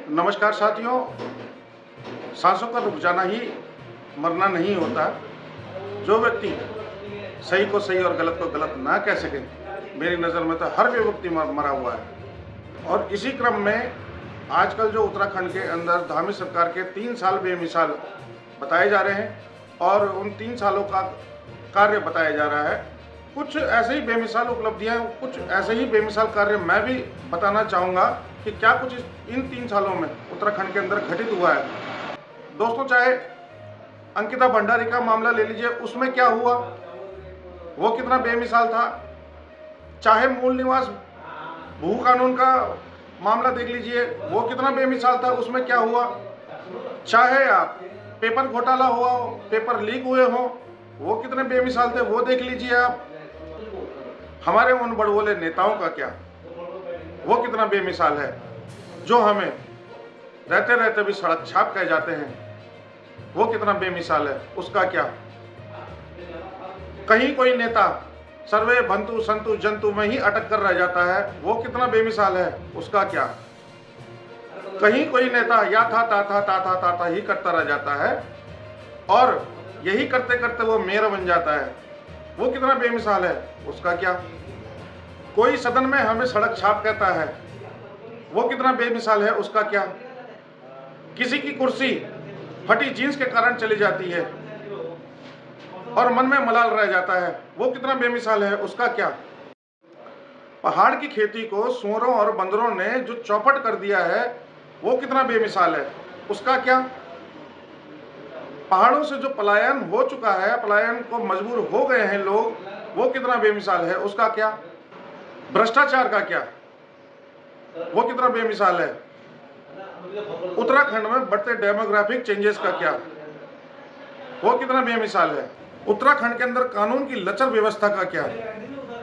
नमस्कार साथियों, सांसों का रुक जाना ही मरना नहीं होता। जो व्यक्ति सही को सही और गलत को गलत ना कह सके, मेरी नज़र में तो हर व्यक्ति मरा हुआ है। और इसी क्रम में आजकल जो उत्तराखंड के अंदर धामी सरकार के 3 साल बेमिसाल बताए जा रहे हैं और उन 3 सालों का कार्य बताया जा रहा है। कुछ ऐसे ही बेमिसाल उपलब्धियां, कुछ ऐसे ही बेमिसाल कार्य मैं भी बताना चाहूँगा कि क्या कुछ इन 3 सालों में उत्तराखंड के अंदर घटित हुआ है। दोस्तों, चाहे अंकिता भंडारी का मामला ले लीजिए, उसमें क्या हुआ, वो कितना बेमिसाल था। चाहे मूल निवास भू कानून का मामला देख लीजिए, वो कितना बेमिसाल था, उसमें क्या हुआ। चाहे आप पेपर घोटाला हुआ हो, पेपर लीक हुए हो, वो कितने बेमिसाल थे, वो देख लीजिए आप। हमारे उन बड़बोले नेताओं का क्या, वो कितना बेमिसाल है। जो हमें रहते रहते भी सड़क छाप कह जाते हैं, वो कितना बेमिसाल है, उसका क्या। कहीं कोई नेता सर्वे भंतु संतु जंतु में ही अटक कर रह जाता है, वो कितना बेमिसाल है, उसका क्या। कहीं कोई नेता या था ही करता रह जाता है और यही करते करते वो मेयर बन जाता है, वो कितना बेमिसाल है, उसका क्या। कोई सदन में हमें सड़क छाप कहता है, वो कितना बेमिसाल है, उसका क्या। किसी की कुर्सी फटी जीन्स के कारण चली जाती है और मन में मलाल रह जाता है, वो कितना बेमिसाल है, उसका क्या। पहाड़ की खेती को सूअरों और बंदरों ने जो चौपट कर दिया है, वो कितना बेमिसाल है, उसका क्या। पहाड़ों से जो पलायन हो चुका है, पलायन को मजबूर हो गए हैं लोग, वो कितना बेमिसाल है, उसका क्या। भ्रष्टाचार का क्या, वो कितना बेमिसाल है। उत्तराखंड में बढ़ते डेमोग्राफिक चेंजेस का क्या, वो कितना बेमिसाल है। उत्तराखंड के अंदर कानून की लचर व्यवस्था का क्या,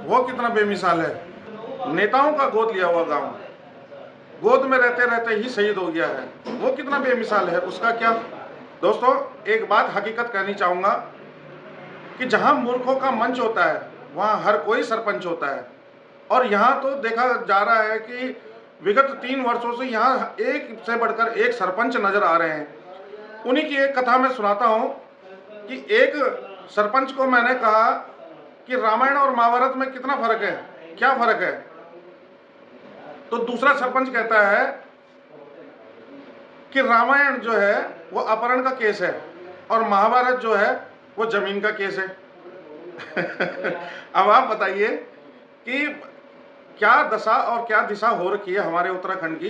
वो कितना बेमिसाल है। नेताओं का गोद लिया हुआ गांव गोद में रहते रहते ही शहीद हो गया है, वो कितना बेमिसाल है, उसका क्या। दोस्तों, एक बात हकीकत कहनी चाहूँगा कि जहाँ मूर्खों का मंच होता है, वहाँ हर कोई सरपंच होता है। और यहाँ तो देखा जा रहा है कि विगत 3 वर्षों से यहाँ एक से बढ़कर एक सरपंच नजर आ रहे हैं। उन्हीं की एक कथा मैं सुनाता हूँ कि एक सरपंच को मैंने कहा कि रामायण और महाभारत में कितना फर्क है, क्या फर्क है। तो दूसरा सरपंच कहता है कि रामायण जो है वो अपहरण का केस है और महाभारत जो है वो जमीन का केस है। अब आप बताइए कि क्या दशा और क्या दिशा हो रखी है हमारे उत्तराखंड की।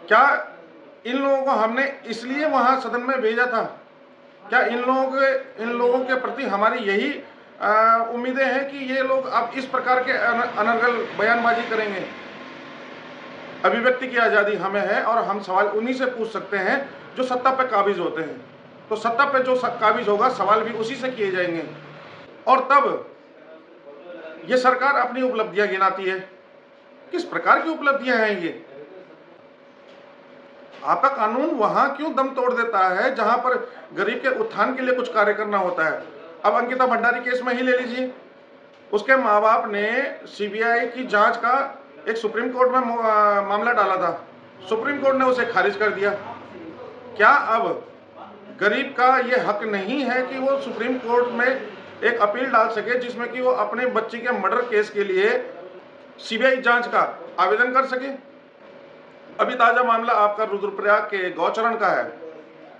क्या इन लोगों को हमने इसलिए वहां सदन में भेजा था? क्या इन लोगों के प्रति हमारी यही उम्मीदें हैं कि ये लोग अब इस प्रकार के अनर्गल बयानबाजी करेंगे? अभिव्यक्ति की आज़ादी हमें है और हम सवाल उन्हीं से पूछ सकते हैं जो सत्ता पे काबिज होते हैं। तो सत्ता पे जो काबिज होगा, सवाल भी उसी से किए जाएंगे। और तब ये सरकार अपनी उपलब्धियां गिनाती है। किस प्रकार की उपलब्धियां हैं ये? आपका कानून वहां क्यों दम तोड़ देता है जहां पर गरीब के उत्थान के लिए कुछ कार्य करना होता है। अब अंकिता भंडारी केस में ही ले लीजिए, उसके माँ बाप ने सीबीआई की जांच का एक सुप्रीम कोर्ट में मामला डाला था, सुप्रीम कोर्ट ने उसे खारिज कर दिया। क्या अब गरीब का यह हक नहीं है कि वो सुप्रीम कोर्ट में एक अपील डाल सके जिसमें कि वो अपने बच्चे के मर्डर केस के लिए सीबीआई जांच का आवेदन कर सके? अभी ताजा मामला आपका रुद्रप्रयाग के गौचरण का है,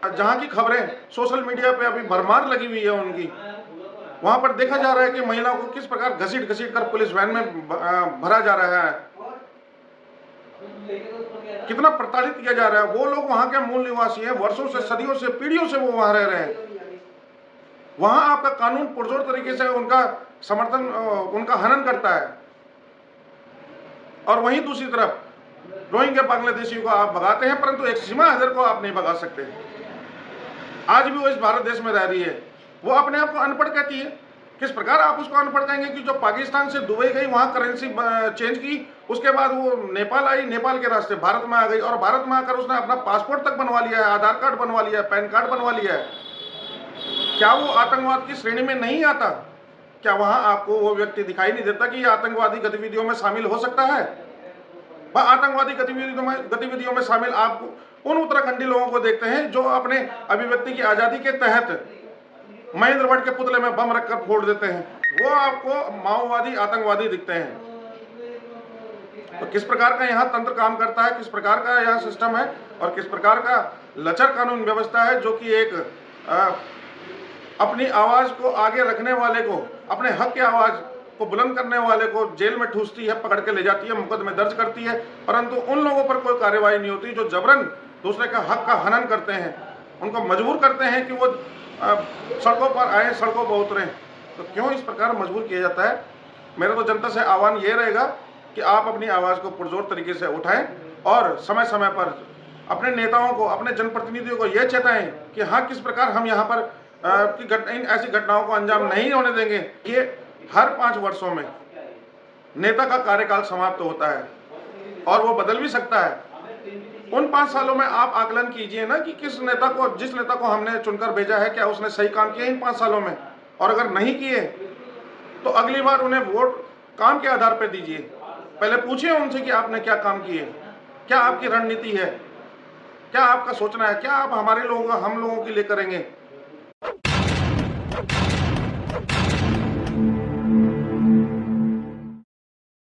जहां की खबरें सोशल मीडिया पे अभी भरमार लगी हुई है उनकी। वहां पर देखा जा रहा है कि महिलाओं को किस प्रकार घसीट घसीट कर पुलिस वैन में भरा जा रहा है, कितना प्रताड़ित किया जा रहा है। वो लोग वहां के मूल निवासी हैं, वर्षों से, सदियों से, पीढ़ियों से वो वहां रह रहे हैं। वहां आपका कानून पुरजोर तरीके से उनका समर्थन, उनका हनन करता है। और वहीं दूसरी तरफ रोहिंग्या बांग्लादेशियों को आप भगाते हैं, परंतु एक सीमा हैदर को आप नहीं भगा सकते। आज भी वो इस भारत देश में रह रही है, वो अपने आप को अनपढ़ कहती है। किस प्रकार आप उसको अनपढ़ कहेंगे कि जो पाकिस्तान से दुबई गई, वहां करेंसी चेंज की, उसके बाद वो नेपाल आई, नेपाल के रास्ते भारत में आ गई और भारत में आकर उसने अपना पासपोर्ट तक बनवा लिया है, आधार कार्ड बनवा लिया है, पैन कार्ड बनवा लिया है। क्या वो आतंकवाद की श्रेणी में नहीं आता? क्या वहां आपको वो व्यक्ति दिखाई नहीं देता कि ये आतंकवादी गतिविधियों में शामिल हो सकता है? व आतंकवादी गतिविधियों में शामिल आप उन उत्तराखंडी लोगों को देखते हैं जो अपने अभिव्यक्ति की आज़ादी के तहत महेंद्र भट्ट के पुतले में बम रखकर फोड़ देते हैं, वो आपको माओवादी आतंकवादी दिखते हैं। तो किस प्रकार का यहाँ तंत्र काम करता है, किस प्रकार का यहाँ सिस्टम है और किस प्रकार का लचर कानून व्यवस्था है, जो कि एक अपनी आवाज़ को आगे रखने वाले को, अपने हक की आवाज़ को बुलंद करने वाले को जेल में ठूसती है, पकड़ के ले जाती है, मुकदमे दर्ज करती है, परंतु उन लोगों पर कोई कार्रवाई नहीं होती जो जबरन दूसरे का हक का हनन करते हैं, उनको मजबूर करते हैं कि वो सड़कों पर आए, सड़कों पर उतरें। तो क्यों इस प्रकार मजबूर किया जाता है? मेरा तो जनता से आह्वान ये रहेगा कि आप अपनी आवाज़ को पुरजोर तरीके से उठाएं और समय समय पर अपने नेताओं को, अपने जनप्रतिनिधियों को ये चेताएं कि हाँ, किस प्रकार हम यहाँ पर इन ऐसी घटनाओं को अंजाम नहीं होने देंगे। ये हर 5 वर्षों में नेता का कार्यकाल समाप्त होता है और वो बदल भी सकता है। उन 5 सालों में आप आकलन कीजिए ना कि जिस नेता को हमने चुनकर भेजा है, क्या उसने सही काम किया इन 5 सालों में, और अगर नहीं किए तो अगली बार उन्हें वोट काम के आधार पर दीजिए। पहले पूछिए उनसे कि आपने क्या काम किए, क्या आपकी रणनीति है, क्या आपका सोचना है, क्या आप हमारे लोगों का, हम लोगों के लिए करेंगे।